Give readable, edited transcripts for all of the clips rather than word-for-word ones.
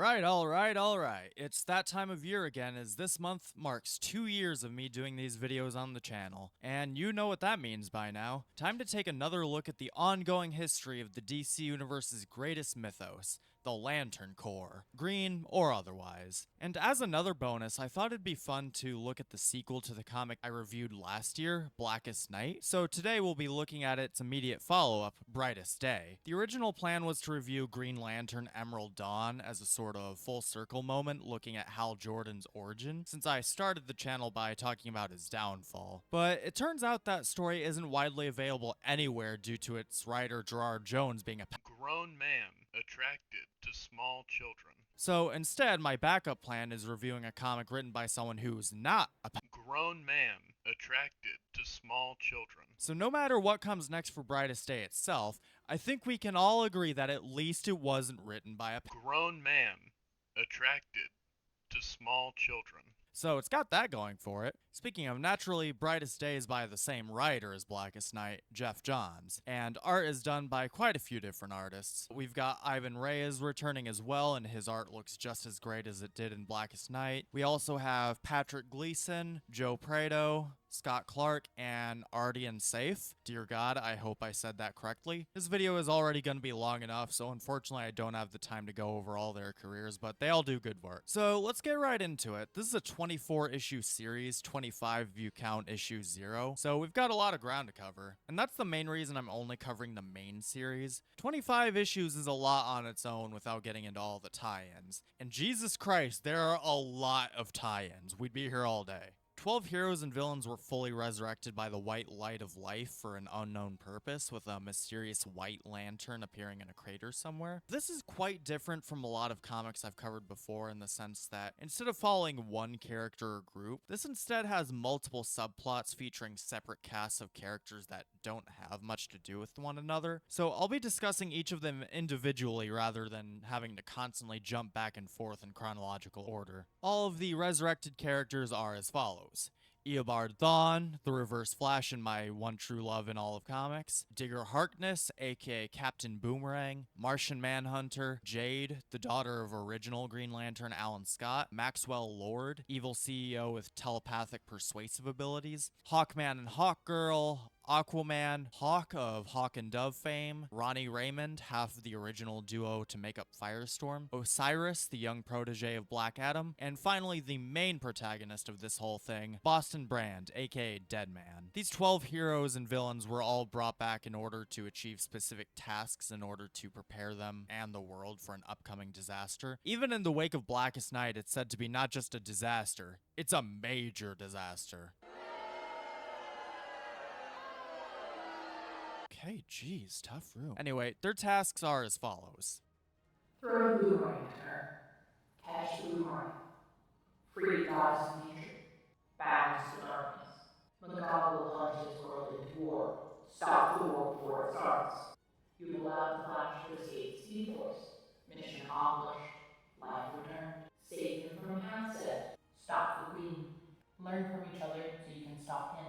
Alright. It's that time of year again, as this month marks 2 years of me doing these videos on the channel. And you know what that means by now. Time to take another look at the ongoing history of the DC Universe's greatest mythos, the Lantern Corps, green or otherwise. And as another bonus, I thought it'd be fun to look at the sequel to the comic I reviewed last year, Blackest Night. So today we'll be looking at its immediate follow-up, Brightest Day. The original plan was to review Green Lantern Emerald Dawn as a sort of full circle moment looking at Hal Jordan's origin, since I started the channel by talking about his downfall. But it turns out that story isn't widely available anywhere due to its writer Gerard Jonnz being a grown man attracted to small children. So instead, my backup plan is reviewing a comic written by someone who's not a grown man attracted to small children. So no matter what comes next for Brightest Day itself, I think we can all agree that at least it wasn't written by a grown man attracted to small children. So it's got that going for it. Speaking of, naturally, Brightest Day is by the same writer as Blackest Night, Geoff Johns, and art is done by quite a few different artists. We've got Ivan Reyes returning as well, and his art looks just as great as it did in Blackest Night. We also have Patrick Gleason, Joe Prado, Scott Clark, and Ardian Safe. Dear God, I hope I said that correctly. This video is already going to be long enough, so unfortunately I don't have the time to go over all their careers, but they all do good work. So let's get right into it. This is a 24-issue series, 25 view count issue 0, so we've got a lot of ground to cover. And that's the main reason I'm only covering the main series. 25 issues is a lot on its own without getting into all the tie-ins. And Jesus Christ, there are a lot of tie-ins. We'd be here all day. 12 heroes and villains were fully resurrected by the white light of life for an unknown purpose, with a mysterious white lantern appearing in a crater somewhere. This is quite different from a lot of comics I've covered before in the sense that instead of following one character or group, this instead has multiple subplots featuring separate casts of characters that don't have much to do with one another. So I'll be discussing each of them individually rather than having to constantly jump back and forth in chronological order. All of the resurrected characters are as follows: Eobard Thawne, the Reverse Flash and my one true love in all of comics, Digger Harkness, aka Captain Boomerang, Martian Manhunter, Jade, the daughter of original Green Lantern Alan Scott, Maxwell Lord, evil CEO with telepathic persuasive abilities, Hawkman and Hawkgirl, Aquaman, Hawk of Hawk and Dove fame, Ronnie Raymond, half of the original duo to make up Firestorm, Osiris, the young protege of Black Adam, and finally the main protagonist of this whole thing, Boston Brand, aka Deadman. These 12 heroes and villains were all brought back in order to achieve specific tasks in order to prepare them and the world for an upcoming disaster. Even in the wake of Blackest Night, it's said to be not just a disaster, it's a major disaster. Okay, geez, tough room. Anyway, their tasks are as follows. Throw the boomerang at her. Catch the boomerang. Free goddess of nature. Balance the darkness. Magog will plunge this world into war. Stop the war before it starts. You've allowed the Flash to escape the Speed Force. Mission accomplished. Life returned. Save him from Hampstead. Stop the Queen. Learn from each other so you can stop him.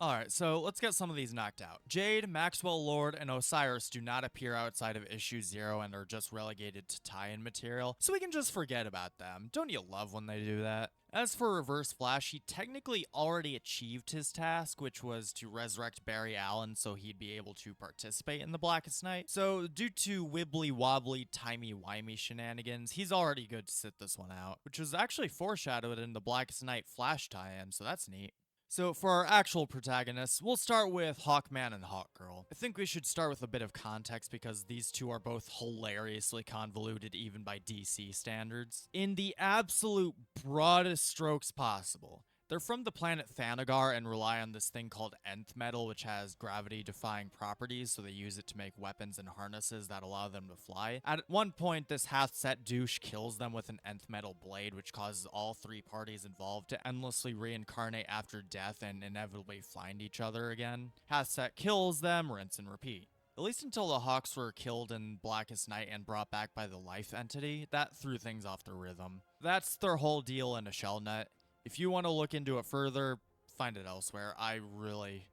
Alright, so let's get some of these knocked out. Jade, Maxwell Lord, and Osiris do not appear outside of issue 0 and are just relegated to tie-in material, so we can just forget about them. Don't you love when they do that? As for Reverse Flash, he technically already achieved his task, which was to resurrect Barry Allen so he'd be able to participate in the Blackest Night. So due to wibbly-wobbly, timey-wimey shenanigans, he's already good to sit this one out, which was actually foreshadowed in the Blackest Night Flash tie-in, so that's neat. So for our actual protagonists, we'll start with Hawkman and Hawkgirl. I think we should start with a bit of context because these two are both hilariously convoluted even by DC standards. In the absolute broadest strokes possible, they're from the planet Thanagar and rely on this thing called nth metal, which has gravity-defying properties, so they use it to make weapons and harnesses that allow them to fly. At one point, this half-set douche kills them with an nth metal blade, which causes all three parties involved to endlessly reincarnate after death and inevitably find each other again. Half-set kills them, rinse and repeat. At least until the Hawks were killed in Blackest Night and brought back by the Life entity, that threw things off their rhythm. That's their whole deal in a shell nut. If you want to look into it further, find it elsewhere. I really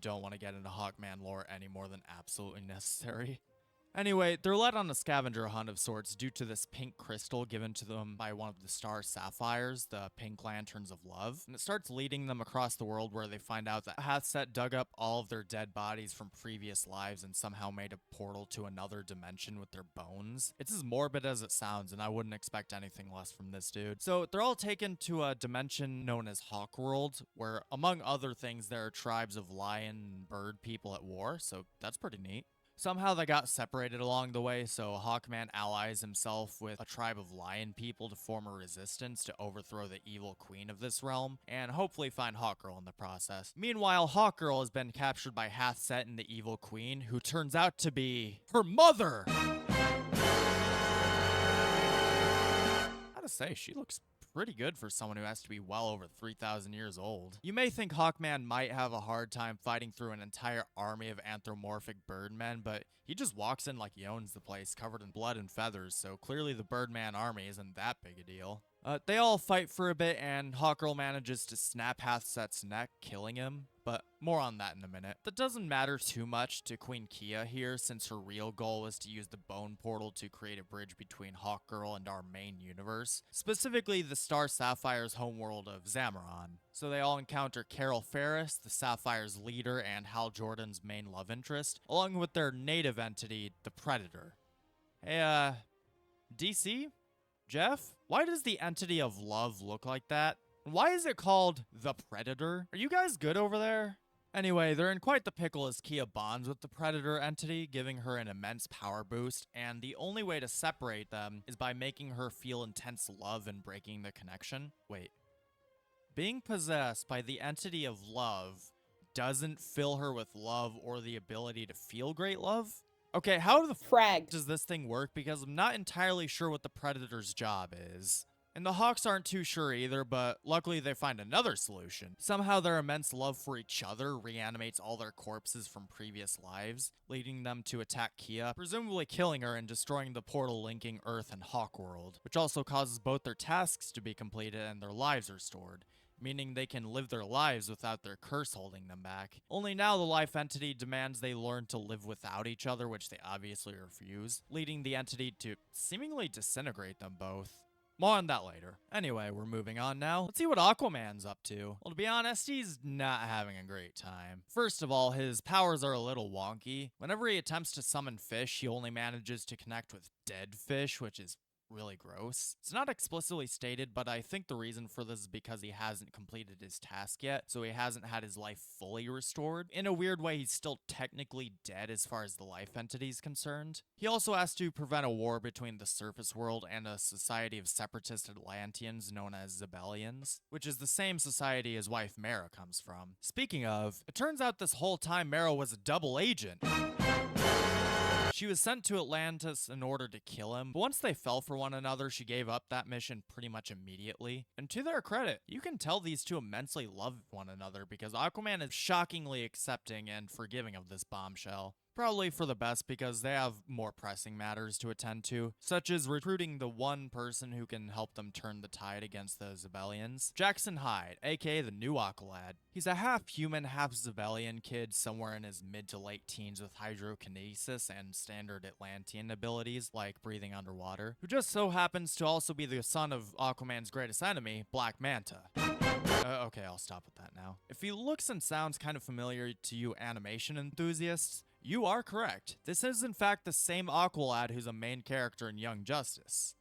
don't want to get into Hawkman lore any more than absolutely necessary. Anyway, they're led on a scavenger hunt of sorts due to this pink crystal given to them by one of the star sapphires, the pink lanterns of love, and it starts leading them across the world where they find out that Hathset dug up all of their dead bodies from previous lives and somehow made a portal to another dimension with their bones. It's as morbid as it sounds, and I wouldn't expect anything less from this dude. So they're all taken to a dimension known as Hawkworld, where among other things there are tribes of lion and bird people at war, so that's pretty neat. Somehow they got separated along the way, so Hawkman allies himself with a tribe of lion people to form a resistance to overthrow the evil queen of this realm, and hopefully find Hawkgirl in the process. Meanwhile, Hawkgirl has been captured by Hathset and the evil queen, who turns out to be her mother! I gotta say, she looks pretty good for someone who has to be well over 3,000 years old. You may think Hawkman might have a hard time fighting through an entire army of anthropomorphic birdmen, but he just walks in like he owns the place, covered in blood and feathers, so clearly the Birdman army isn't that big a deal. They all fight for a bit, and Hawkgirl manages to snap Hathset's neck, killing him, but more on that in a minute. That doesn't matter too much to Queen Kia here, since her real goal was to use the Bone Portal to create a bridge between Hawkgirl and our main universe, specifically the Star Sapphire's homeworld of Zamaron. So they all encounter Carol Ferris, the Sapphire's leader and Hal Jordan's main love interest, along with their native entity, the Predator. Hey, DC? Jeff? Why does the entity of love look like that? Why is it called the Predator? Are you guys good over there? Anyway, they're in quite the pickle as Kia bonds with the Predator entity, giving her an immense power boost, and the only way to separate them is by making her feel intense love and breaking the connection. Wait. Being possessed by the entity of love doesn't fill her with love or the ability to feel great love? Okay, how the Frag. does this thing work? Because I'm not entirely sure what the Predator's job is. And the Hawks aren't too sure either, but luckily they find another solution. Somehow their immense love for each other reanimates all their corpses from previous lives, leading them to attack Kia, presumably killing her and destroying the portal linking Earth and Hawkworld, which also causes both their tasks to be completed and their lives restored, meaning they can live their lives without their curse holding them back. Only now the life entity demands they learn to live without each other, which they obviously refuse, leading the entity to seemingly disintegrate them both. More on that later. Anyway, we're moving on now. Let's see what Aquaman's up to. Well, to be honest, he's not having a great time. First of all, his powers are a little wonky. Whenever he attempts to summon fish, he only manages to connect with dead fish, which is really gross. It's not explicitly stated, but I think the reason for this is because he hasn't completed his task yet, so he hasn't had his life fully restored. In a weird way, he's still technically dead as far as the life entity is concerned. He also has to prevent a war between the surface world and a society of separatist Atlanteans known as Zebellians, which is the same society his wife Mara comes from. Speaking of, it turns out this whole time Mara was a double agent. She was sent to Atlantis in order to kill him, but once they fell for one another, she gave up that mission pretty much immediately. And to their credit, you can tell these two immensely love one another because Aquaman is shockingly accepting and forgiving of this bombshell. Probably for the best because they have more pressing matters to attend to, such as recruiting the one person who can help them turn the tide against the Zebellians. Jackson Hyde, aka the new Aqualad. He's a half-human, half-Zebellian kid somewhere in his mid to late teens with hydrokinesis and standard Atlantean abilities like breathing underwater, who just so happens to also be the son of Aquaman's greatest enemy, Black Manta. Okay, I'll stop with that now. If he looks and sounds kind of familiar to you animation enthusiasts, you are correct. This is in fact the same Aqualad who's a main character in Young Justice.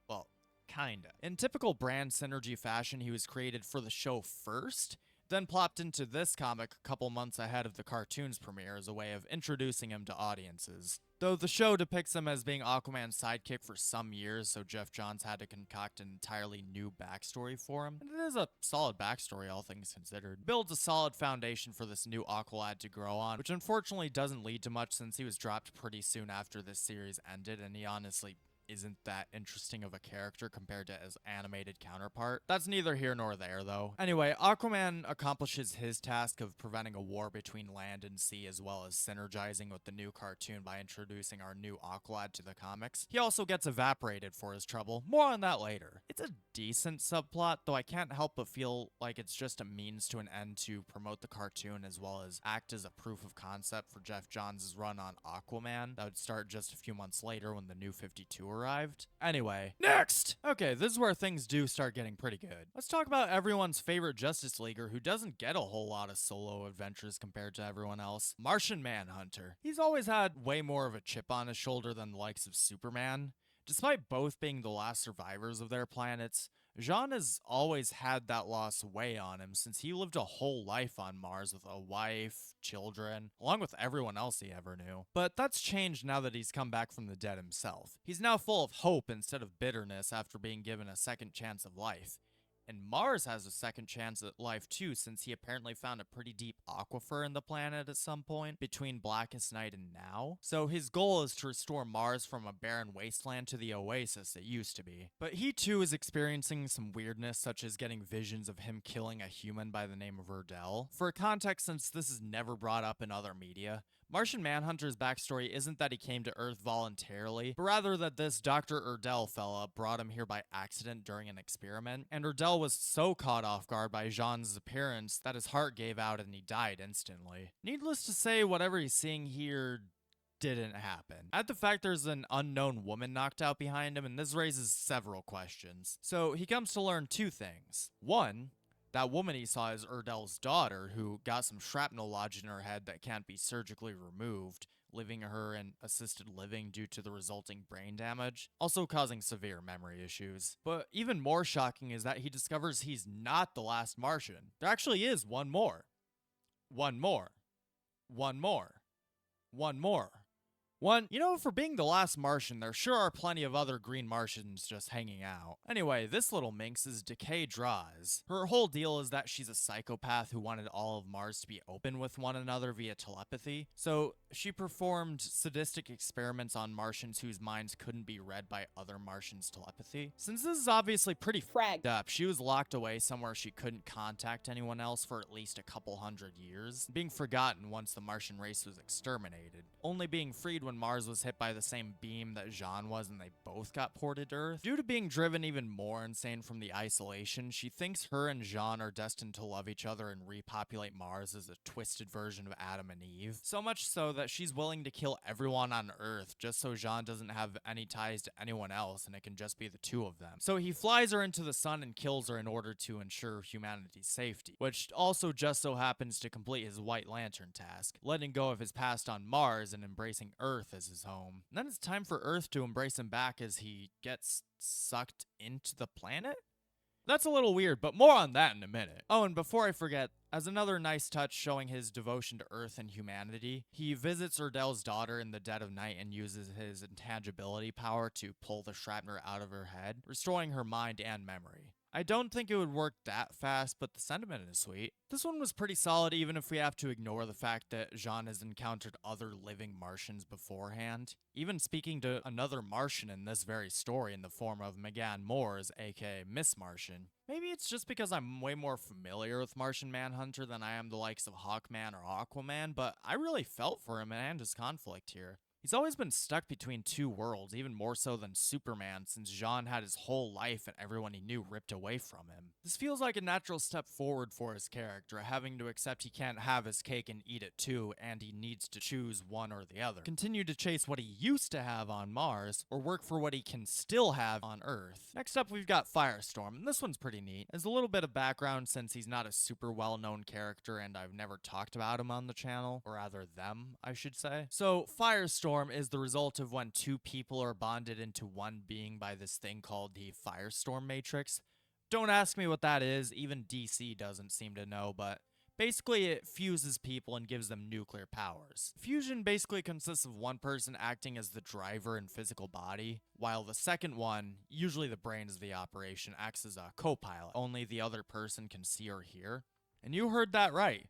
Well, kinda. In typical brand synergy fashion, he was created for the show first, then plopped into this comic a couple months ahead of the cartoon's premiere as a way of introducing him to audiences. Though the show depicts him as being Aquaman's sidekick for some years, so Geoff Johns had to concoct an entirely new backstory for him. And it is a solid backstory, all things considered. Builds a solid foundation for this new Aqualad to grow on, which unfortunately doesn't lead to much since he was dropped pretty soon after this series ended, and he honestly isn't that interesting of a character compared to his animated counterpart. That's neither here nor there, though. Anyway, Aquaman accomplishes his task of preventing a war between land and sea, as well as synergizing with the new cartoon by introducing our new Aqualad to the comics. He also gets evaporated for his trouble. More on that later. It's a decent subplot, though I can't help but feel like it's just a means to an end to promote the cartoon as well as act as a proof of concept for Geoff Johns' run on Aquaman that would start just a few months later when the New 52 arrived. Anyway, next! Okay, this is where things do start getting pretty good. Let's talk about everyone's favorite Justice Leaguer who doesn't get a whole lot of solo adventures compared to everyone else, Martian Manhunter. He's always had way more of a chip on his shoulder than the likes of Superman. Despite both being the last survivors of their planets, Jonnz has always had that loss weigh on him since he lived a whole life on Mars with a wife, children, along with everyone else he ever knew. But that's changed now that he's come back from the dead himself. He's now full of hope instead of bitterness after being given a second chance of life. And Mars has a second chance at life too, since he apparently found a pretty deep aquifer in the planet at some point between Blackest Night and now. So his goal is to restore Mars from a barren wasteland to the oasis it used to be. But he too is experiencing some weirdness, such as getting visions of him killing a human by the name of Urdell. For context, since this is never brought up in other media, Martian Manhunter's backstory isn't that he came to Earth voluntarily, but rather that this Dr. Urdell fella brought him here by accident during an experiment, and Urdell was so caught off guard by Jonn's appearance that his heart gave out and he died instantly. Needless to say, whatever he's seeing here didn't happen. Add the fact there's an unknown woman knocked out behind him, and this raises several questions. So he comes to learn two things. One, that woman he saw is Urdell's daughter, who got some shrapnel lodged in her head that can't be surgically removed, leaving her in assisted living due to the resulting brain damage, also causing severe memory issues. But even more shocking is that he discovers he's not the last Martian. There actually is one more. One more. One more. One more. You know, for being the last Martian, there sure are plenty of other green Martians just hanging out. Anyway, this little minx is Decay Draws. Her whole deal is that she's a psychopath who wanted all of Mars to be open with one another via telepathy. So she performed sadistic experiments on Martians whose minds couldn't be read by other Martians' telepathy. Since this is obviously pretty fragged up, she was locked away somewhere she couldn't contact anyone else for at least a couple hundred years, being forgotten once the Martian race was exterminated, only being freed when Mars was hit by the same beam that Jonnz was and they both got ported to Earth. Due to being driven even more insane from the isolation, she thinks her and Jonnz are destined to love each other and repopulate Mars as a twisted version of Adam and Eve. So much so that she's willing to kill everyone on Earth just so Jonnz doesn't have any ties to anyone else and it can just be the two of them. So he flies her into the sun and kills her in order to ensure humanity's safety, which also just so happens to complete his White Lantern task, letting go of his past on Mars and embracing Earth as his home. And then it's time for Earth to embrace him back as he gets sucked into the planet? That's a little weird, but more on that in a minute. Oh, and before I forget, as another nice touch showing his devotion to Earth and humanity, he visits Urdell's daughter in the dead of night and uses his intangibility power to pull the shrapnel out of her head, restoring her mind and memory. I don't think it would work that fast, but the sentiment is sweet. This one was pretty solid, even if we have to ignore the fact that Jonnz has encountered other living Martians beforehand. Even speaking to another Martian in this very story in the form of Megan Moores, aka Miss Martian. Maybe it's just because I'm way more familiar with Martian Manhunter than I am the likes of Hawkman or Aquaman, but I really felt for him and his conflict here. He's always been stuck between two worlds, even more so than Superman, since Jonnz had his whole life and everyone he knew ripped away from him. This feels like a natural step forward for his character, having to accept he can't have his cake and eat it too, and he needs to choose one or the other. Continue to chase what he used to have on Mars, or work for what he can still have on Earth. Next up, we've got Firestorm, and this one's pretty neat. As a little bit of background, since he's not a super well-known character and I've never talked about him on the channel, or rather them, I should say. So, Firestorm is the result of when two people are bonded into one being by this thing called the Firestorm Matrix. Don't ask me what that is, even DC doesn't seem to know, but basically it fuses people and gives them nuclear powers. Fusion basically consists of one person acting as the driver and physical body, while the second one, usually the brains of the operation, acts as a co-pilot. Only the other person can see or hear. And you heard that right.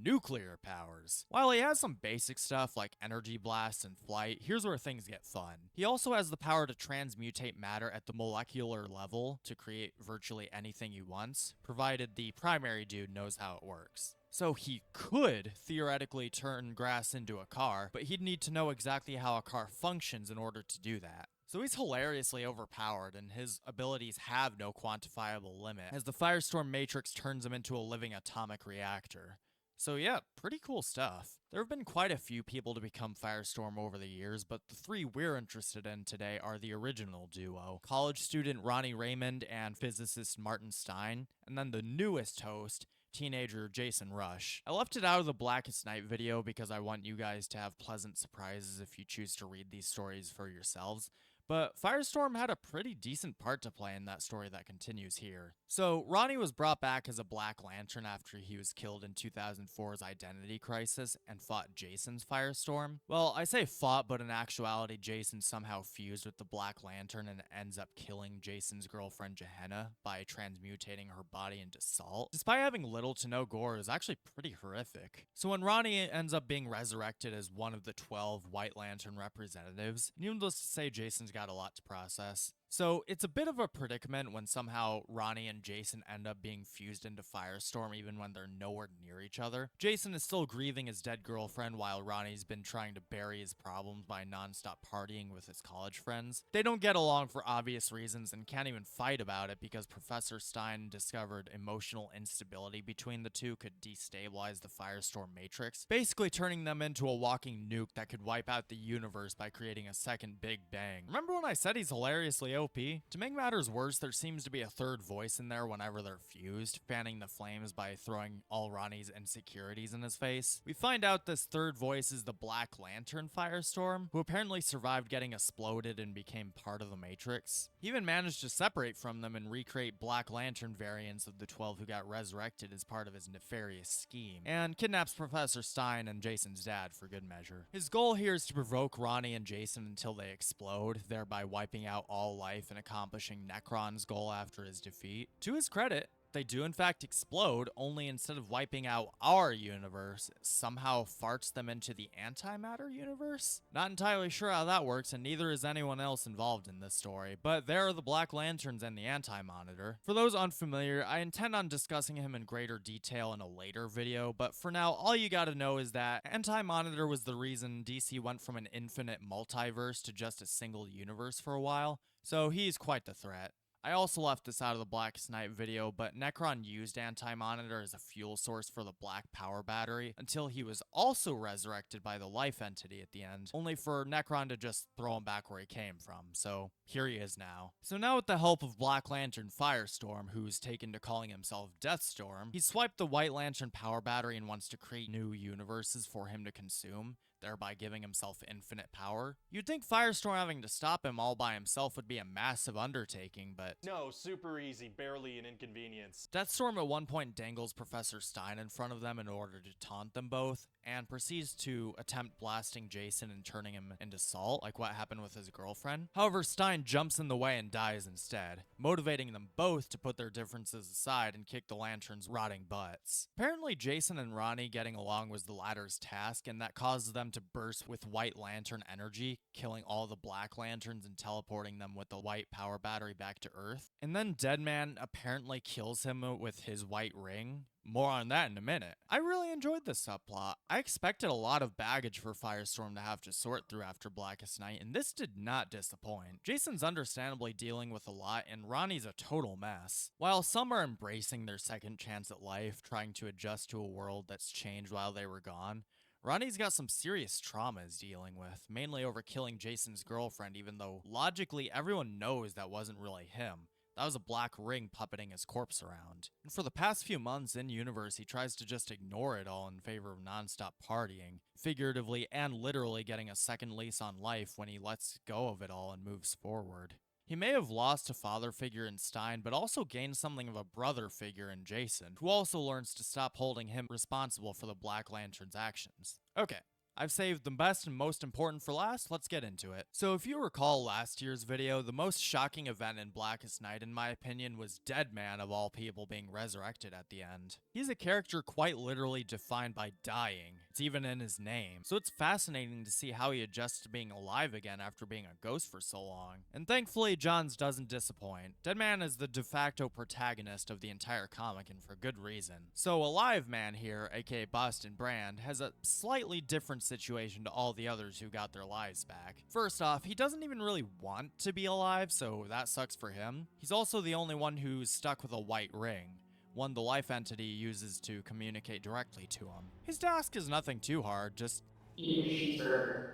Nuclear powers. While he has some basic stuff like energy blasts and flight, here's where things get fun. He also has the power to transmutate matter at the molecular level to create virtually anything he wants, provided the primary dude knows how it works. So he could theoretically turn grass into a car, but he'd need to know exactly how a car functions in order to do that. So he's hilariously overpowered, and his abilities have no quantifiable limit, as the Firestorm Matrix turns him into a living atomic reactor. So yeah, pretty cool stuff. There have been quite a few people to become Firestorm over the years, but the three we're interested in today are the original duo, college student Ronnie Raymond and physicist Martin Stein, and then the newest host, teenager Jason Rush. I left it out of the Blackest Night video because I want you guys to have pleasant surprises if you choose to read these stories for yourselves. But Firestorm had a pretty decent part to play in that story that continues here. So, Ronnie was brought back as a Black Lantern after he was killed in 2004's Identity Crisis and fought Jason's Firestorm. Well, I say fought, but in actuality, Jason somehow fused with the Black Lantern and ends up killing Jason's girlfriend Gehenna by transmutating her body into salt. Despite having little to no gore, it was actually pretty horrific. So when Ronnie ends up being resurrected as one of the 12 White Lantern representatives, needless to say, Jason's got a lot to process. So it's a bit of a predicament when somehow Ronnie and Jason end up being fused into Firestorm even when they're nowhere near each other. Jason is still grieving his dead girlfriend while Ronnie's been trying to bury his problems by non-stop partying with his college friends. They don't get along for obvious reasons and can't even fight about it because Professor Stein discovered emotional instability between the two could destabilize the Firestorm Matrix, basically turning them into a walking nuke that could wipe out the universe by creating a second Big Bang. Remember when I said he's hilariously OP? To make matters worse, there seems to be a third voice in there whenever they're fused, fanning the flames by throwing all Ronnie's insecurities in his face. We find out this third voice is the Black Lantern Firestorm, who apparently survived getting exploded and became part of the Matrix. He even managed to separate from them and recreate Black Lantern variants of the 12 who got resurrected as part of his nefarious scheme, and kidnaps Professor Stein and Jason's dad for good measure. His goal here is to provoke Ronnie and Jason until they explode, thereby wiping out all life and accomplishing Necron's goal after his defeat. To his credit, they do in fact explode, only instead of wiping out our universe, it somehow farts them into the antimatter universe? Not entirely sure how that works, and neither is anyone else involved in this story, but there are the Black Lanterns and the Anti-Monitor. For those unfamiliar, I intend on discussing him in greater detail in a later video, but for now, all you gotta know is that Anti-Monitor was the reason DC went from an infinite multiverse to just a single universe for a while, so he's quite the threat. I also left this out of the Blackest Night video, but Necron used Anti-Monitor as a fuel source for the Black Power Battery until he was also resurrected by the Life Entity at the end, only for Necron to just throw him back where he came from, so here he is now. So now with the help of Black Lantern Firestorm, who's taken to calling himself Deathstorm, he's swiped the White Lantern Power Battery and wants to create new universes for him to consume, thereby giving himself infinite power. You'd think Firestorm having to stop him all by himself would be a massive undertaking, but no, super easy, barely an inconvenience. Deathstorm at one point dangles Professor Stein in front of them in order to taunt them both, and proceeds to attempt blasting Jason and turning him into salt, like what happened with his girlfriend. However, Stein jumps in the way and dies instead, motivating them both to put their differences aside and kick the Lantern's rotting butts. Apparently, Jason and Ronnie getting along was the latter's task, and that causes them to burst with White Lantern energy, killing all the Black Lanterns and teleporting them with the White Power Battery back to Earth. And then Deadman apparently kills him with his white ring. More on that in a minute. I really enjoyed this subplot. I expected a lot of baggage for Firestorm to have to sort through after Blackest Night, and this did not disappoint. Jason's understandably dealing with a lot, and Ronnie's a total mess. While some are embracing their second chance at life, trying to adjust to a world that's changed while they were gone, Ronnie's got some serious traumas dealing with, mainly over killing Jason's girlfriend, even though logically everyone knows that wasn't really him. That was a black ring puppeting his corpse around. And for the past few months in-universe, he tries to just ignore it all in favor of non-stop partying, figuratively and literally getting a second lease on life when he lets go of it all and moves forward. He may have lost a father figure in Stein, but also gained something of a brother figure in Jason, who also learns to stop holding him responsible for the Black Lantern's actions. Okay. I've saved the best and most important for last, let's get into it. So if you recall last year's video, the most shocking event in Blackest Night in my opinion was Deadman of all people being resurrected at the end. He's a character quite literally defined by dying, it's even in his name, so it's fascinating to see how he adjusts to being alive again after being a ghost for so long. And thankfully Jonnz doesn't disappoint. Deadman is the de facto protagonist of the entire comic and for good reason. So Alive Man here, aka Boston Brand, has a slightly different situation to all the others who got their lives back. First off, he doesn't even really want to be alive, so that sucks for him. He's also the only one who's stuck with a white ring, one the life entity uses to communicate directly to him. His task is nothing too hard, just Eat a cheeseburger.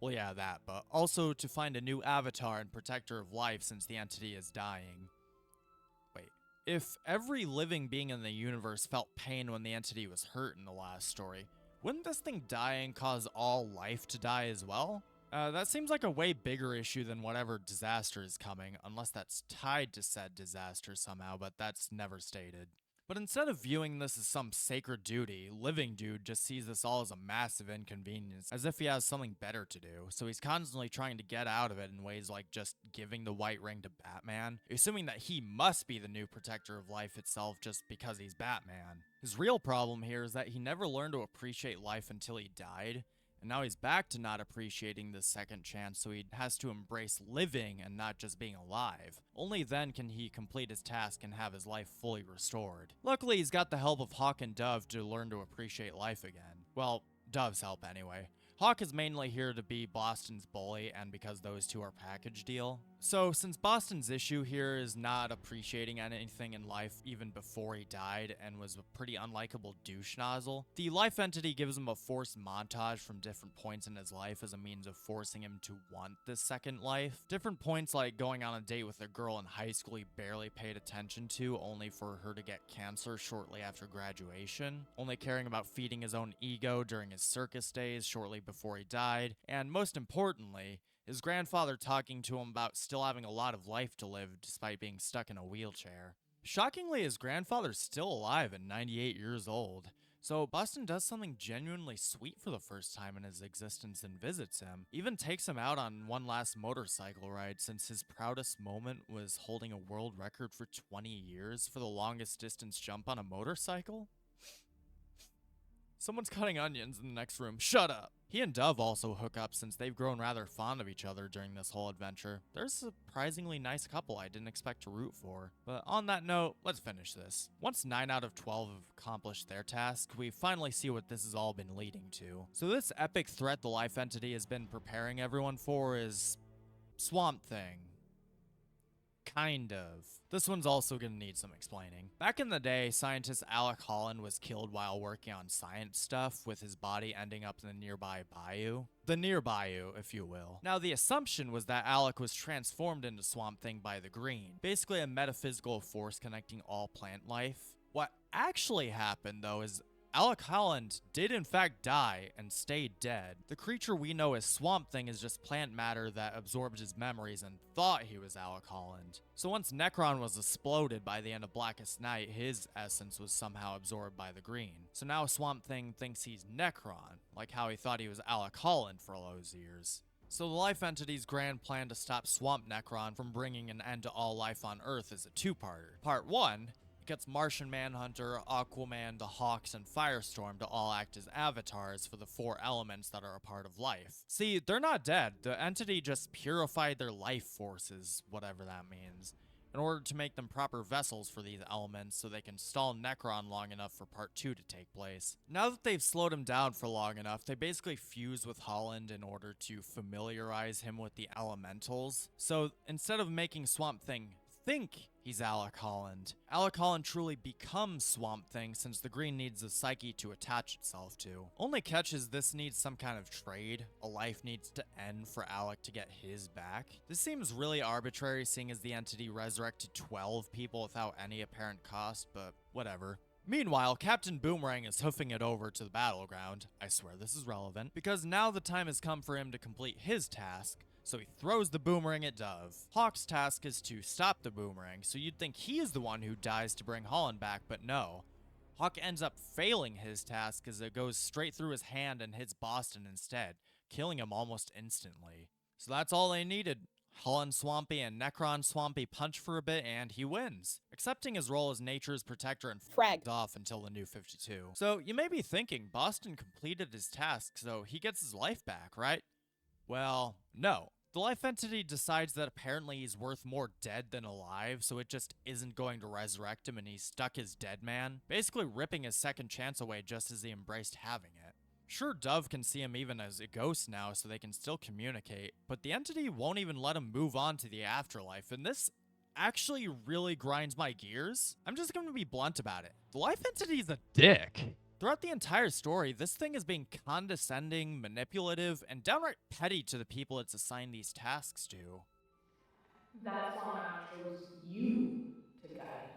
well, yeah, that, but also to find a new avatar and protector of life since the entity is dying. Wait, if every living being in the universe felt pain when the entity was hurt in the last story, wouldn't this thing dying cause all life to die as well? That seems like a way bigger issue than whatever disaster is coming, unless that's tied to said disaster somehow, but that's never stated. But instead of viewing this as some sacred duty, Living Dude just sees this all as a massive inconvenience, as if he has something better to do, so he's constantly trying to get out of it in ways like just giving the white ring to Batman, assuming that he must be the new protector of life itself just because he's Batman. His real problem here is that he never learned to appreciate life until he died, and now he's back to not appreciating this second chance, so he has to embrace living and not just being alive. Only then can he complete his task and have his life fully restored. Luckily, he's got the help of Hawk and Dove to learn to appreciate life again. Well, Dove's help anyway. Hawk is mainly here to be Boston's bully, and because those two are package deal. So, since Boston's issue here is not appreciating anything in life even before he died and was a pretty unlikable douche nozzle, the life entity gives him a forced montage from different points in his life as a means of forcing him to want this second life. Different points like going on a date with a girl in high school he barely paid attention to, only for her to get cancer shortly after graduation, only caring about feeding his own ego during his circus days shortly before he died, and most importantly, his grandfather talking to him about still having a lot of life to live despite being stuck in a wheelchair. Shockingly, his grandfather's still alive at 98 years old, so Boston does something genuinely sweet for the first time in his existence and visits him, even takes him out on one last motorcycle ride since his proudest moment was holding a world record for 20 years for the longest distance jump on a motorcycle. Someone's cutting onions in the next room. Shut up! He and Dove also hook up since they've grown rather fond of each other during this whole adventure. They're a surprisingly nice couple I didn't expect to root for. But on that note, let's finish this. Once 9 out of 12 have accomplished their task, we finally see what this has all been leading to. So this epic threat the life entity has been preparing everyone for is Swamp Thing. Kind of. This one's also gonna need some explaining. Back in the day, scientist Alec Holland was killed while working on science stuff, with his body ending up in the nearby bayou. The near bayou, if you will. Now, the assumption was that Alec was transformed into Swamp Thing by the Green, basically a metaphysical force connecting all plant life. What actually happened, though, is Alec Holland did in fact die and stayed dead. The creature we know as Swamp Thing is just plant matter that absorbed his memories and thought he was Alec Holland. So once Necron was exploded by the end of Blackest Night, his essence was somehow absorbed by the Green. So now Swamp Thing thinks he's Necron, like how he thought he was Alec Holland for all those years. So the life entity's grand plan to stop Swamp Necron from bringing an end to all life on Earth is a two-parter. Part 1 gets Martian Manhunter, Aquaman, the Hawks, and Firestorm to all act as avatars for the 4 elements that are a part of life. See, they're not dead. The entity just purified their life forces, whatever that means, in order to make them proper vessels for these elements so they can stall Necron long enough for part 2 to take place. Now that they've slowed him down for long enough, they basically fuse with Holland in order to familiarize him with the elementals. So instead of making Swamp Thing think he's Alec Holland truly becomes Swamp Thing since the Green needs a psyche to attach itself to. Only catch is this needs some kind of trade. A life needs to end for Alec to get his back. This seems really arbitrary seeing as the entity resurrected 12 people without any apparent cost, but whatever. Meanwhile, Captain Boomerang is hoofing it over to the battleground. I swear this is relevant, because now the time has come for him to complete his task. So he throws the boomerang at Dove. Hawk's task is to stop the boomerang, so you'd think he is the one who dies to bring Holland back, but no. Hawk ends up failing his task as it goes straight through his hand and hits Boston instead, killing him almost instantly. So that's all they needed. Holland Swampy and Necron Swampy punch for a bit, and he wins, accepting his role as nature's protector and fragged off until the New 52. So you may be thinking, Boston completed his task, so he gets his life back, right? Well, no. The life entity decides that apparently he's worth more dead than alive, so it just isn't going to resurrect him and he's stuck as Deadman, basically ripping his second chance away just as he embraced having it. Sure, Dove can see him even as a ghost now, so they can still communicate, but the entity won't even let him move on to the afterlife, and this actually really grinds my gears. I'm just gonna be blunt about it. The life entity's a dick. Throughout the entire story, this thing is being condescending, manipulative, and downright petty to the people it's assigned these tasks to. That's why I chose you to guide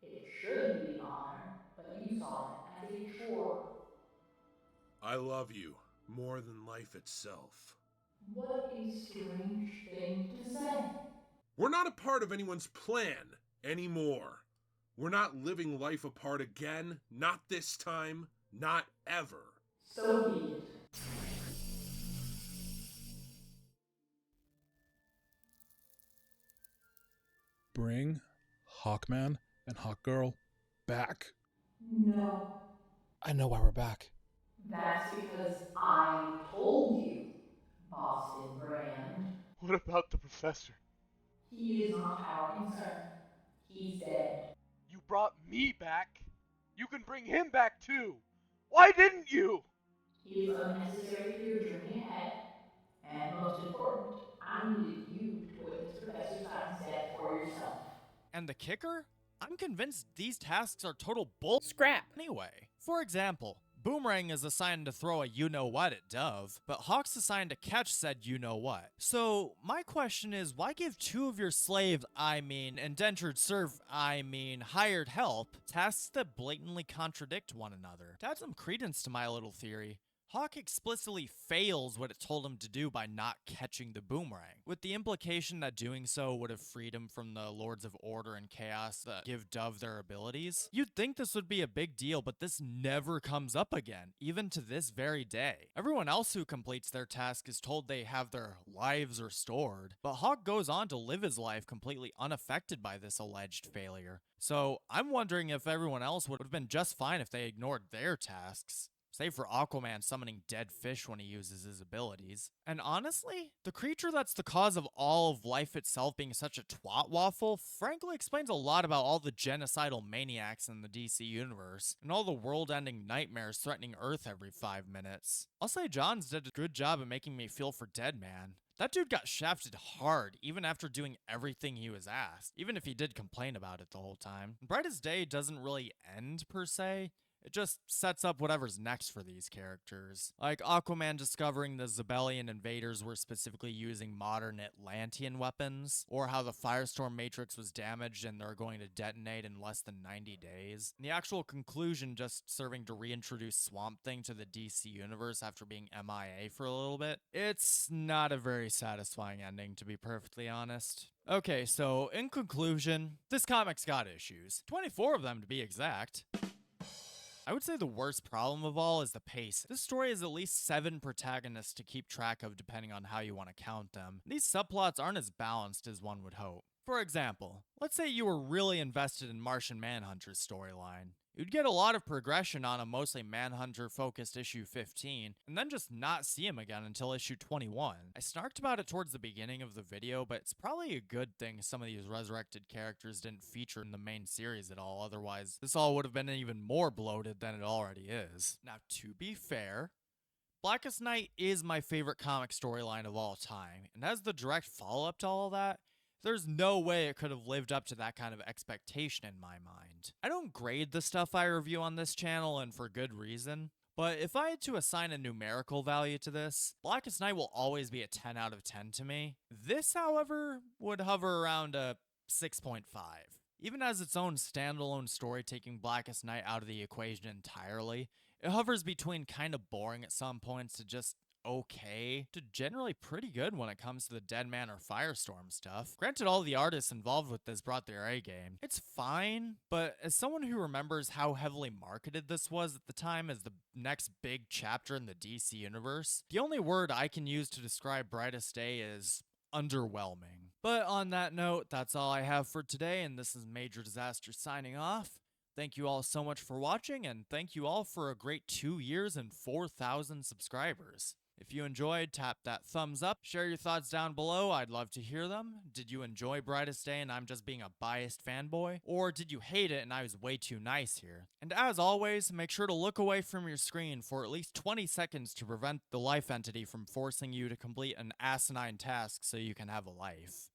me. It should be an honor, but you saw it as a chore. I love you more than life itself. What a strange thing to say. We're not a part of anyone's plan anymore. We're not living life apart again. Not this time. Not ever. So be it. Bring Hawkman and Hawkgirl back. No, I know why we're back. that's because I told you, Boston Brand. What about the professor? He is not our concern. He's dead. You brought me back. You can bring him back too. Why didn't you? He is unnecessary for your journey ahead. And most important, I needed you to witness Professor Stein's death for yourself. And the kicker? I'm convinced these tasks are total bull Scrap. anyway. For example, Boomerang is assigned to throw a you-know-what at Dove, but Hawk's assigned to catch said you-know-what. So, my question is, why give two of your indentured hired help, tasks that blatantly contradict one another? To add some credence to my little theory, Hawk explicitly fails what it told him to do by not catching the boomerang, with the implication that doing so would have freed him from the Lords of Order and Chaos that give Dove their abilities. You'd think this would be a big deal, but this never comes up again, even to this very day. Everyone else who completes their task is told they have their lives restored, but Hawk goes on to live his life completely unaffected by this alleged failure. So I'm wondering if everyone else would have been just fine if they ignored their tasks. Save for Aquaman summoning dead fish when he uses his abilities. And honestly, the creature that's the cause of all of life itself being such a twat waffle frankly explains a lot about all the genocidal maniacs in the DC universe, and all the world-ending nightmares threatening Earth every 5 minutes. I'll say Jonnz did a good job of making me feel for Deadman. That dude got shafted hard, even after doing everything he was asked, even if he did complain about it the whole time. Brightest Day doesn't really end, per se. It just sets up whatever's next for these characters. Like Aquaman discovering the Zebellian invaders were specifically using modern Atlantean weapons, or how the Firestorm Matrix was damaged and they're going to detonate in less than 90 days. And the actual conclusion just serving to reintroduce Swamp Thing to the DC universe after being MIA for a little bit. It's not a very satisfying ending, to be perfectly honest. Okay, so in conclusion, this comic's got issues. 24 of them to be exact. I would say the worst problem of all is the pace. This story has at least 7 protagonists to keep track of depending on how you want to count them. These subplots aren't as balanced as one would hope. For example, let's say you were really invested in Martian Manhunter's storyline. You'd get a lot of progression on a mostly Manhunter-focused issue 15, and then just not see him again until issue 21. I snarked about it towards the beginning of the video, but it's probably a good thing some of these resurrected characters didn't feature in the main series at all, otherwise this all would have been even more bloated than it already is. Now, to be fair, Blackest Night is my favorite comic storyline of all time, and as the direct follow-up to all that, there's no way it could have lived up to that kind of expectation in my mind. I don't grade the stuff I review on this channel, and for good reason, but if I had to assign a numerical value to this, Blackest Night will always be a 10 out of 10 to me. This, however, would hover around a 6.5. Even as its own standalone story taking Blackest Night out of the equation entirely, it hovers between kinda boring at some points to just okay to generally pretty good when it comes to the Deadman or Firestorm stuff. Granted, all the artists involved with this brought their A game. It's fine, but as someone who remembers how heavily marketed this was at the time as the next big chapter in the DC universe, the only word I can use to describe Brightest Day is underwhelming. But on that note, that's all I have for today, and this is Major Disaster signing off. Thank you all so much for watching, and thank you all for a great 2 years and 4,000 subscribers. If you enjoyed, tap that thumbs up. Share your thoughts down below. I'd love to hear them. Did you enjoy Brightest Day and I'm just being a biased fanboy? Or did you hate it and I was way too nice here? And as always, make sure to look away from your screen for at least 20 seconds to prevent the life entity from forcing you to complete an asinine task so you can have a life.